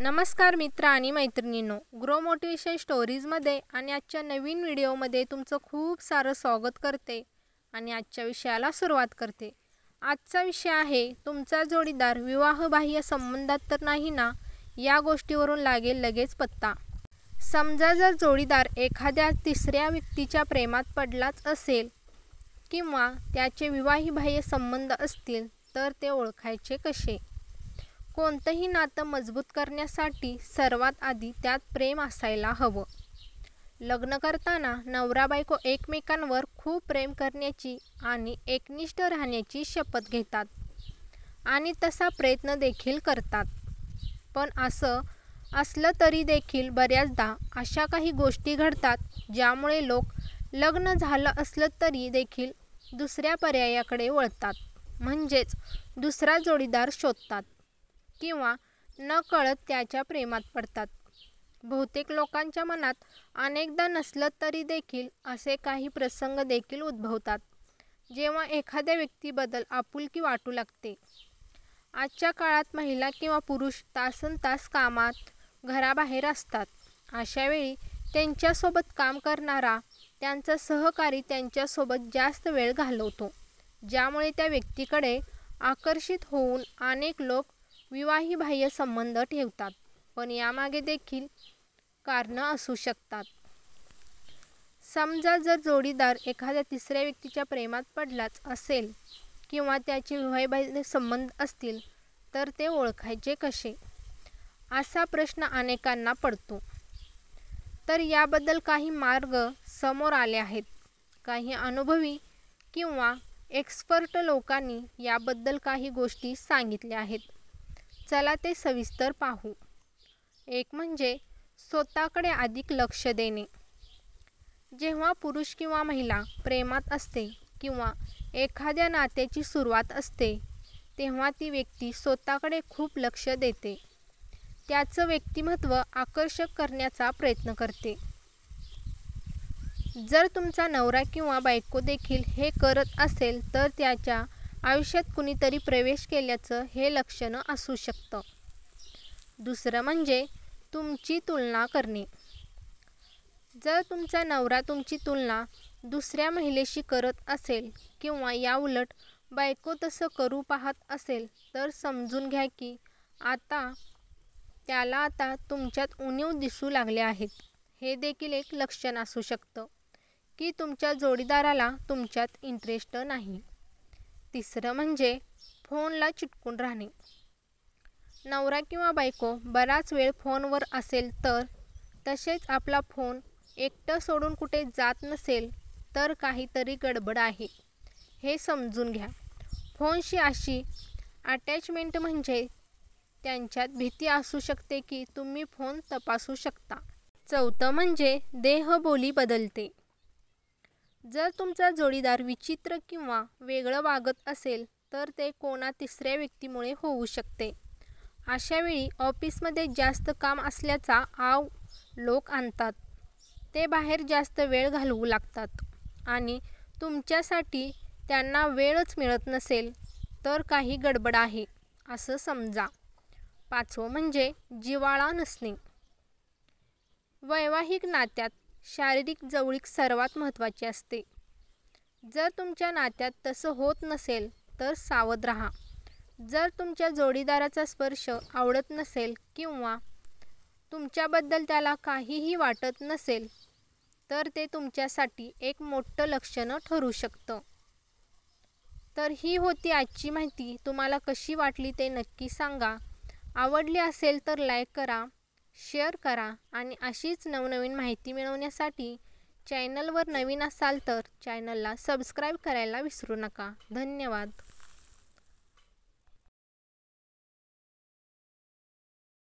नमस्कार मित्र आणि मैत्रिणींनो, ग्रो मोटिवेशन स्टोरीजमध्ये आणि आजच्या नवीन व्हिडिओमध्ये तुमचं खूप सारं स्वागत करते आणि आजच्या विषयाला सुरुवात करते। आजचा विषय आहे तुमचा जोडीदार विवाहबाह्य संबंधात तर नाही ना, या गोष्टीवरून लागेल लगेच पत्ता। समजा जर जोडीदार एखाद्या तिसऱ्या व्यक्तीच्या प्रेमात पडलाच असेल किंवा त्याचे विवाहबाह्य संबंध असतील तर ते ओळखायचे कसे? कोणतंही नातं मजबूत करण्यासाठी सर्वात आधी त्यात प्रेम असायला हवं। लग्न करताना नवरा बायको एकमेकांवर खूप प्रेम करण्याची आणि एकनिष्ठ राहण्याची शपथ घेतात आणि तसा प्रयत्न देखील करतात। पण असं असलं तरी देखील बऱ्याचदा अशा काही गोष्टी घडतात ज्यामुळे लोक लग्न झालं असलं तरी देखील दुसऱ्या पर्यायाकडे वळतात, म्हणजेच दुसरा जोडीदार शोधतात किंवा नकळत त्याच्या प्रेमात पडतात। बहुतेक लोकांच्या मनात अनेकदा नसलं तरी देखील असे काही प्रसंग देखील उद्भवतात जेव्हा एखाद्या व्यक्तीबद्दल आपुलकी वाटू लागते। आजच्या काळात महिला किंवा पुरुष तासनतास कामात घराबाहेर असतात। अशा वेळी त्यांच्यासोबत काम करणारा त्यांचा सहकारी त्यांच्यासोबत जास्त वेळ घालवतो, ज्यामुळे त्या व्यक्तीकडे आकर्षित होऊन अनेक लोक विवाहबाह्य संबंध ठेवतात। पण यामागे देखील कारणं असू शकतात। समजा जर जोडीदार एखाद्या तिसऱ्या व्यक्तीच्या प्रेमात पडलाच असेल किंवा त्याचे विवाहबाह्य संबंध असतील तर ते ओळखायचे कसे, असा प्रश्न अनेकांना पडतो। तर याबद्दल काही मार्ग समोर आले आहेत। काही अनुभवी किंवा एक्सपर्ट लोकांनी याबद्दल काही गोष्टी सांगितल्या आहेत। चला ते सविस्तर पाहू। एक म्हणजे स्वतःकडे अधिक लक्ष देणे। जेव्हा पुरुष किंवा महिला प्रेमात असते किंवा एखाद्या नात्याची सुरुवात असते तेव्हा ती व्यक्ती स्वतःकडे खूप लक्ष देते, त्याचं व्यक्तिमत्व आकर्षक करण्याचा प्रयत्न करते। जर तुमचा नवरा किंवा बायको देखील हे करत असेल तर त्याच्या आयुष्यात कुणीतरी प्रवेश केल्याचं हे लक्षण असू शकतं। दुसरं म्हणजे तुमची तुलना करणे। जर तुमचा नवरा तुमची तुलना दुसऱ्या महिलेशी करत असेल किंवा याउलट बायको तसं करू पाहत असेल तर समजून घ्या की त्याला आता तुमच्यात उणीव दिसू लागल्या आहेत। हे देखील एक लक्षण असू शकतं की तुमच्या जोडीदाराला तुमच्यात इंटरेस्ट नाही। तिसरं म्हणजे फोनला चिटकून राहणे। नवरा किंवा बायको बराच वेळ फोनवर असेल तर तसेच आपला फोन एकटं सोडून कुठे जात नसेल तर काहीतरी गडबड आहे हे समजून घ्या। फोनशी अशी अटॅचमेंट म्हणजे त्यांच्यात भीती असू शकते की तुम्ही फोन तपासू शकता। चौथं म्हणजे देहबोली बदलते। जर तुमचा जोडीदार विचित्र किंवा वेगळं वागत असेल तर ते कोणा तिसऱ्या व्यक्तीमुळे होऊ शकते। अशा वेळी ऑफिसमध्ये जास्त काम असल्याचा आव लोक आणतात, ते बाहेर जास्त वेळ घालवू लागतात आणि तुमच्यासाठी त्यांना वेळच मिळत नसेल तर काही गडबड आहे असं समजा। पाचवं म्हणजे जिव्हाळा नसणे। वैवाहिक नात्यात शारीरिक जवळीक सर्वात महत्त्वाची असते। जर तुमच्या नात्यात तसं होत नसेल तर सावध राहा। जर तुमच्या जोडीदाराचा स्पर्श आवडत नसेल किंवा तुमच्याबद्दल त्याला काहीही वाटत नसेल तर ते तुमच्यासाठी एक मोठं लक्षण ठरू शकतं। तर ही होती आजची माहिती। तुम्हाला कशी वाटली ते नक्की सांगा। आवडली असेल तर लाईक करा, शेअर करा आणि अशीच नवनवीन माहिती मिळवण्यासाठी चॅनलवर नवीन असाल तर चॅनलला सबस्क्राईब करायला विसरू नका। धन्यवाद।